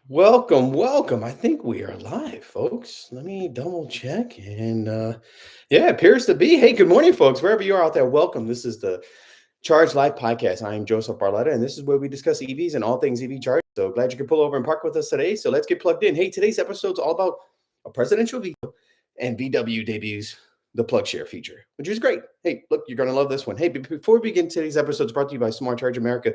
Welcome, welcome. I think we are live, folks. Let me double check. And yeah, it appears to be. Hey, good morning, folks. Wherever you are out there, welcome. This is the Charge Live podcast. I am Joseph Barletta, and this is where we discuss EVs and all things EV charge. So glad you could pull over and park with us today. So let's get plugged in. Hey, today's episode is all about a presidential veto and VW debuts the plug share feature, which is great. Hey, look, you're going to love this one. Hey, before we begin today's episode, it's brought to you by Smart Charge America.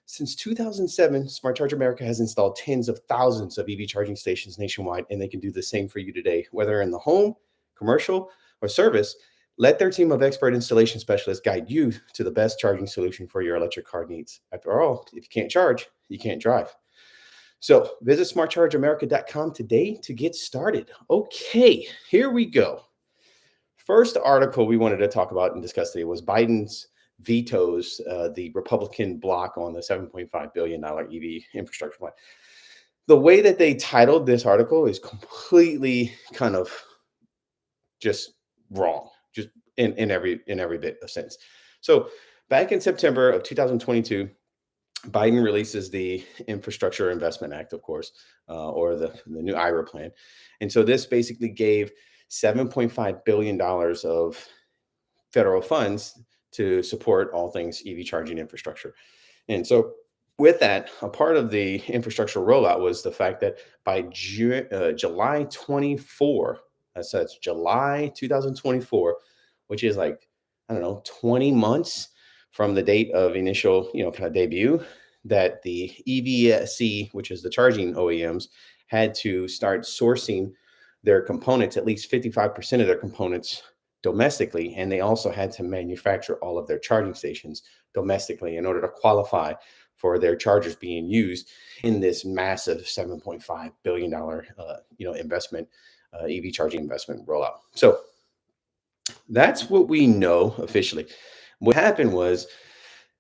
Since 2007, Smart Charge America has installed tens of thousands of EV charging stations nationwide, and they can do the same for you today. Whether in the home, commercial, or service, let their team of expert installation specialists guide you to the best charging solution for your electric car needs. After all, if you can't charge, you can't drive. So visit smartchargeamerica.com today to get started. Okay, here we go. First article we wanted to talk about and discuss today was Biden's vetoes the Republican block on the $7.5 billion EV infrastructure plan. The way that they titled this article is completely kind of just wrong, just in every bit of sense. So back in September of 2022, Biden releases the Infrastructure Investment Act, of course, or the new IRA plan. And so this basically gave $7.5 billion of federal funds to support all things EV charging infrastructure. And so with that, a part of the infrastructure rollout was the fact that by July 24, that's July 2024, which is like, I don't know, 20 months from the date of initial, kind of debut, that the EVSC, which is the charging OEMs, had to start sourcing their components, at least 55% of their components domestically, and they also had to manufacture all of their charging stations domestically in order to qualify for their chargers being used in this massive $7.5 billion investment, EV charging investment rollout. So that's what we know officially. What happened was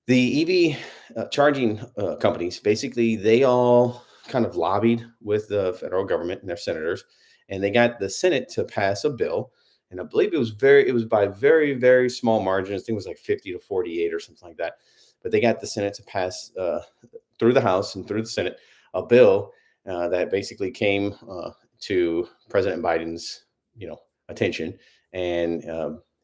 the EV charging companies, basically, they all kind of lobbied with the federal government and their senators, and they got the Senate to pass a bill. And I believe it was by very, very small margins. I think it was like 50 to 48 or something like that. But they got the Senate to pass through the House and through the Senate a bill that basically came to President Biden's, attention, and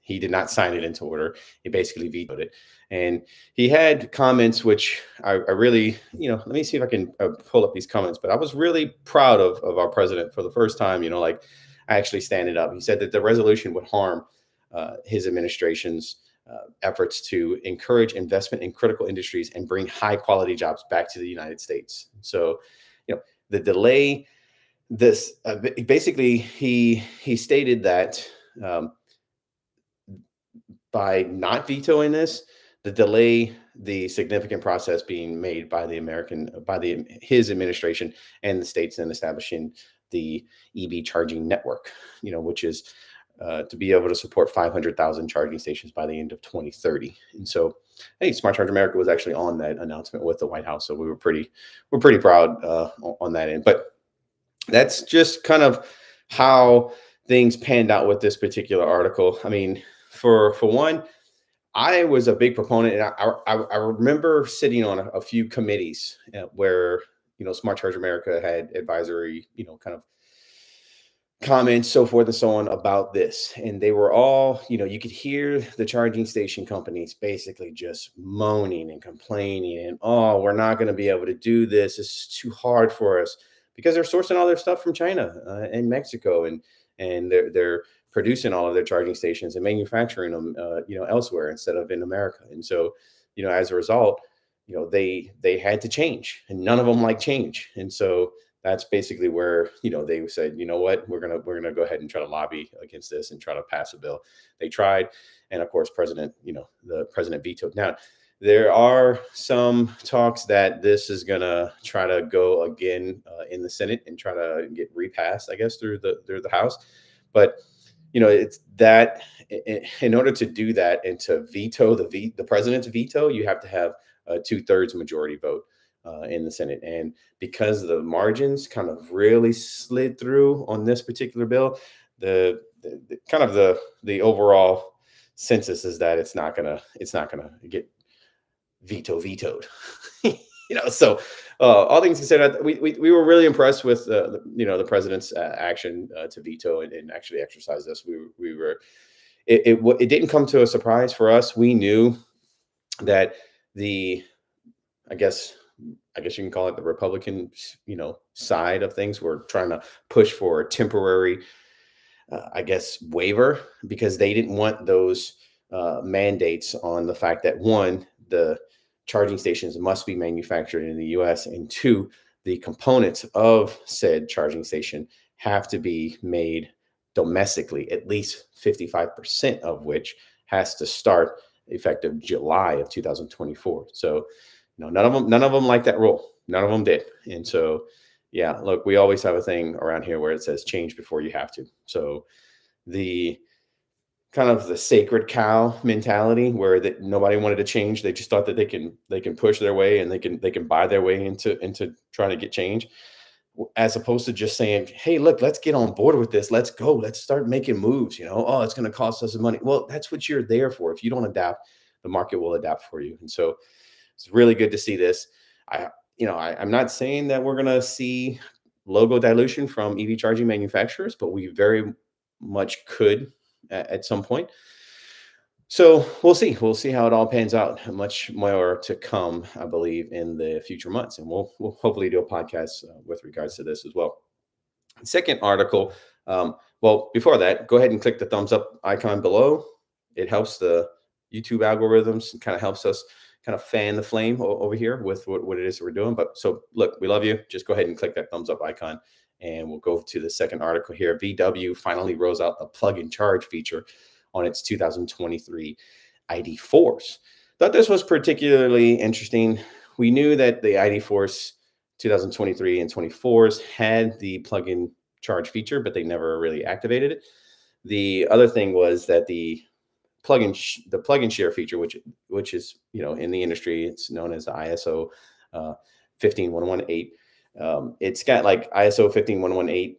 he did not sign it into order. He basically vetoed it, and he had comments which I really, let me see if I can pull up these comments. But I was really proud of our president for the first time, like actually standing up. He said that the resolution would harm his administration's efforts to encourage investment in critical industries and bring high quality jobs back to the United States. So, the delay, this basically he stated that by not vetoing this, the delay the significant process being made by his administration and the states in establishing the EV charging network, which is to be able to support 500,000 charging stations by the end of 2030. And so, hey, Smart Charge America was actually on that announcement with the White House, so we're pretty proud on that end. But that's just kind of how things panned out with this particular article. I mean, for one, I was a big proponent, and I remember sitting on a few committees where Smart Charge America had advisory, kind of comments, so forth and so on about this, and they were all, you could hear the charging station companies basically just moaning and complaining, and oh, we're not going to be able to do this. It's too hard for us because they're sourcing all their stuff from China and Mexico, and they're producing all of their charging stations and manufacturing them, elsewhere instead of in America. And so, as a result, they had to change, and none of them like change. And so that's basically where, they said, you know what, we're gonna go ahead and try to lobby against this and try to pass a bill. They tried, and of course, the president vetoed. Now, there are some talks that this is gonna try to go again in the Senate and try to get repassed, I guess, through the House, but it's that in order to do that and to veto the president's veto, you have to have a 2/3 majority vote in the Senate. And because the margins kind of really slid through on this particular bill, the kind of the overall census is that it's not gonna get vetoed. So all things considered, we were really impressed with the president's action to veto and actually exercise this. We were it didn't come to a surprise for us. We knew that the I guess I guess you can call it the Republican side of things were trying to push for a temporary I guess, waiver because they didn't want those mandates on the fact that one, the charging stations must be manufactured in the US, and two, the components of said charging station have to be made domestically, at least 55% of which has to start effective July of 2024. So, none of them like that rule. None of them did. And so, yeah, look, we always have a thing around here where it says change before you have to. So the kind of the sacred cow mentality where that nobody wanted to change, they just thought that they can push their way and they can buy their way into trying to get change, as opposed to just saying, hey, look, let's get on board with this, let's go, let's start making moves. Oh, it's going to cost us some money. Well, that's what you're there for. If you don't adapt, the market will adapt for you. And so it's really good to see this. I'm not saying that we're going to see logo dilution from EV charging manufacturers, but we very much could at some point. So we'll see. We'll see how it all pans out. Much more to come, I believe, in the future months, and we'll hopefully do a podcast with regards to this as well. Second article. Well, before that, go ahead and click the thumbs up icon below. It helps the YouTube algorithms and kind of helps us kind of fan the flame over here with what it is that we're doing. But so look, we love you. Just go ahead and click that thumbs up icon and we'll go to the second article here. VW finally rolls out a plug-and-charge feature on its 2023 ID4s. Thought this was particularly interesting. We knew that the ID4s 2023 and 24s had the plug-in charge feature, but they never really activated it. The other thing was that the plug-in share feature, which is in the industry, it's known as the ISO 15118. It's got like ISO 15118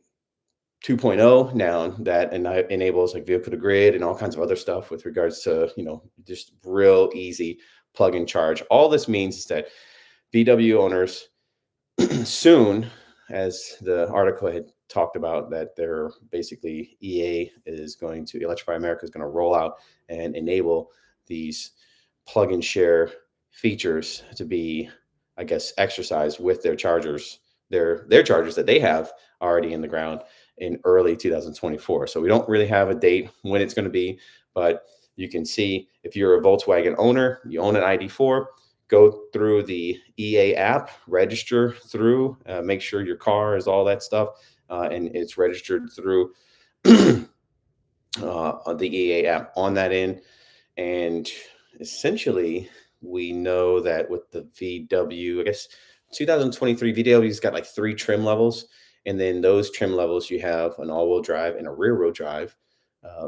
2.0 now that enables like vehicle to grid and all kinds of other stuff with regards to just real easy plug and charge. All this means is that VW owners soon, as the article had talked about, that they're basically Electrify America is going to roll out and enable these plug and share features to be, I guess, exercised with their chargers, their chargers that they have already in the ground in early 2024. So we don't really have a date when it's going to be, but you can see if you're a Volkswagen owner, you own an ID4, go through the EA app, register through, make sure your car is all that stuff, and it's registered through the EA app on that end. And essentially, we know that with the VW, I guess 2023 VW's got like 3 trim levels. And then those trim levels, you have an all-wheel drive and a rear-wheel drive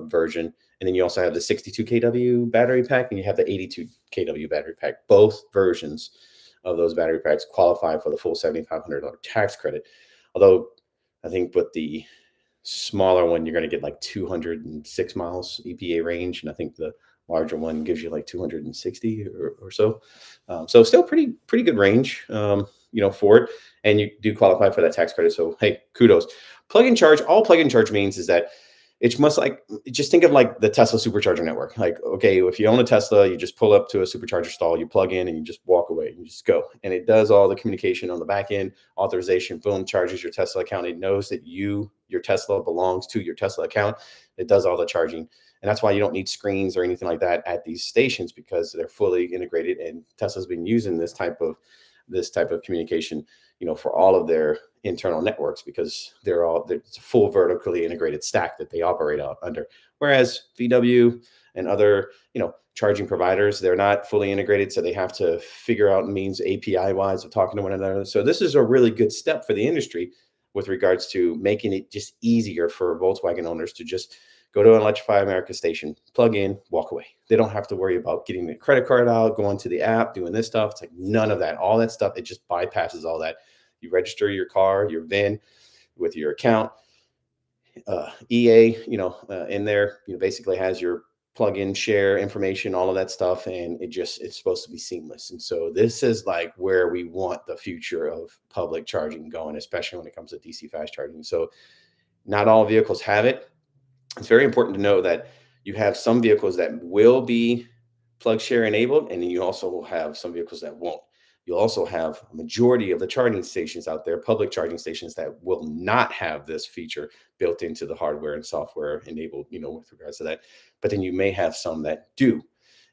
version. And then you also have the 62 kW battery pack and you have the 82 kW battery pack. Both versions of those battery packs qualify for the full $7,500 tax credit. Although I think with the smaller one, you're going to get like 206 miles EPA range. And I think the larger one gives you like 260 or so. So still pretty good range, for it. And you do qualify for that tax credit. So, hey, kudos. Plug-and-charge, all plug-and-charge means is that it's much like, just think of like the Tesla supercharger network. Like, okay, if you own a Tesla, you just pull up to a supercharger stall, you plug in and you just walk away and you just go. And it does all the communication on the back end, authorization, boom, charges your Tesla account. It knows that your Tesla belongs to your Tesla account. It does all the charging. And that's why you don't need screens or anything like that at these stations, because they're fully integrated. And Tesla's been using this type of communication, for all of their internal networks, because it's a full vertically integrated stack that they operate out under. Whereas VW and other, charging providers, they're not fully integrated. So they have to figure out means API wise of talking to one another. So this is a really good step for the industry with regards to making it just easier for Volkswagen owners to just go to an Electrify America station, plug in, walk away. They don't have to worry about getting the credit card out, going to the app, doing this stuff. It's like none of that. All that stuff, it just bypasses all that. You register your car, your VIN with your account. EA, in there, basically has your plug in, share information, all of that stuff, and it's supposed to be seamless. And so this is like where we want the future of public charging going, especially when it comes to DC fast charging. So not all vehicles have it. It's very important to know that you have some vehicles that will be plug share enabled, and then you also will have some vehicles that won't. You'll also have a majority of the charging stations out there, public charging stations, that will not have this feature built into the hardware and software enabled, with regards to that. But then you may have some that do.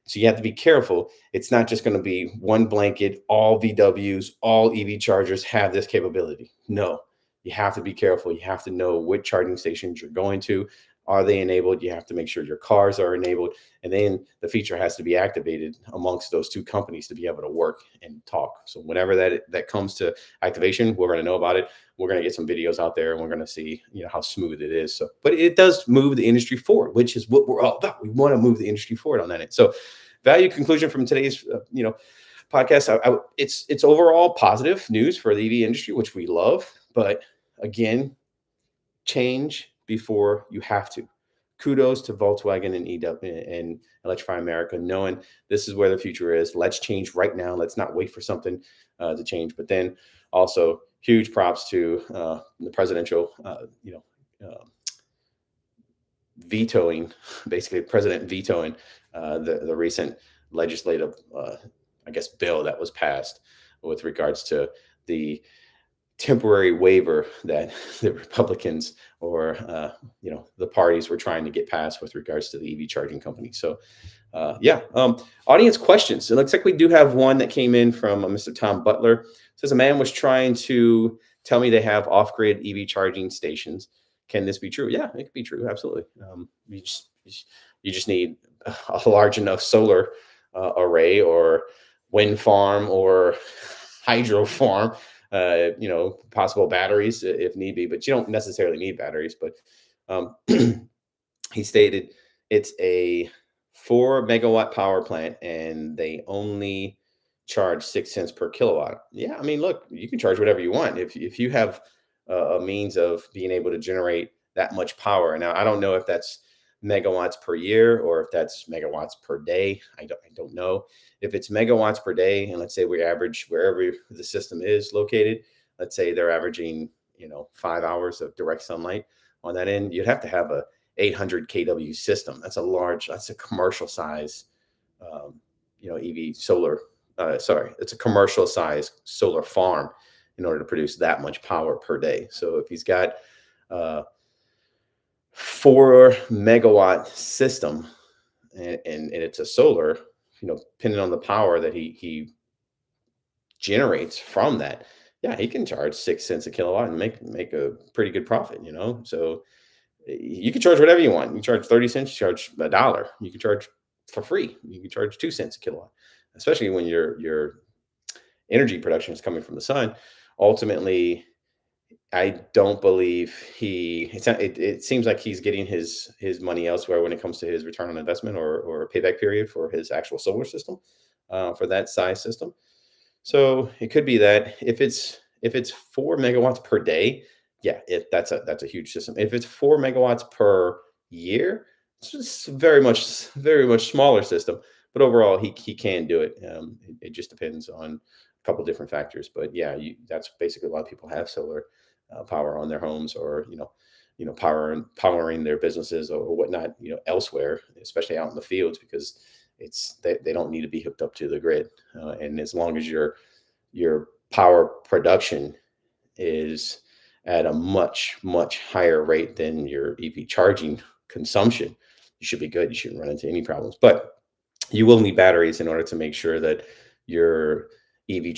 So you have to be careful. It's not just going to be one blanket, all VWs, all EV chargers have this capability. No, you have to be careful. You have to know which charging stations you're going to. Are they enabled? You have to make sure your cars are enabled. And then the feature has to be activated amongst those two companies to be able to work and talk. So whenever that comes to activation, we're going to know about it. We're going to get some videos out there, and we're going to see, how smooth it is. So, but it does move the industry forward, which is what we're all about. We want to move the industry forward on that end. So value conclusion from today's, podcast. It's overall positive news for the EV industry, which we love. But again, change before you have to. Kudos to Volkswagen and EW and Electrify America, knowing this is where the future is. Let's change right now. Let's not wait for something to change. But then also huge props to the presidential, vetoing, basically president vetoing the recent legislative, bill that was passed with regards to the temporary waiver that the Republicans or the parties were trying to get passed with regards to the EV charging company. So audience questions. It looks like we do have one that came in from Mr. Tom Butler. It says a man was trying to tell me they have off-grid EV charging stations. Can this be true? Yeah, it could be true. Absolutely. You just need a large enough solar array or wind farm or hydro farm. Possible batteries if need be, but you don't necessarily need batteries. But he stated it's a 4 megawatt power plant and they only charge 6 cents per kilowatt. Yeah, I mean, look, you can charge whatever you want if you have a means of being able to generate that much power. Now, I don't know if that's megawatts per year or if that's megawatts per day. I don't know. If it's megawatts per day, and let's say we average wherever the system is located, let's say they're averaging 5 hours of direct sunlight on that end, you'd have to have a 800 kW system. That's a commercial size EV solar. It's a commercial size solar farm in order to produce that much power per day. So if he's got 4 megawatt system and it's a solar, depending on the power that he generates from that, yeah, he can charge 6 cents a kilowatt and make a pretty good profit, So you can charge whatever you want. You can charge 30 cents, you charge $1. You can charge for free. You can charge 2 cents a kilowatt, especially when your energy production is coming from the sun. Ultimately, I don't believe it seems like he's getting his money elsewhere when it comes to his return on investment or payback period for his actual solar system, for that size system. So it could be that if it's 4 megawatts per day, yeah, that's a huge system. If it's 4 megawatts per year, it's just very much smaller system. But overall, he can do it. It just depends on a couple different factors. But yeah, that's basically a lot of people have solar power on their homes, or powering their businesses or whatnot, elsewhere, especially out in the fields, because they don't need to be hooked up to the grid. And as long as your power production is at a much higher rate than your EV charging consumption, you should be good. You shouldn't run into any problems. But you will need batteries in order to make sure that your EV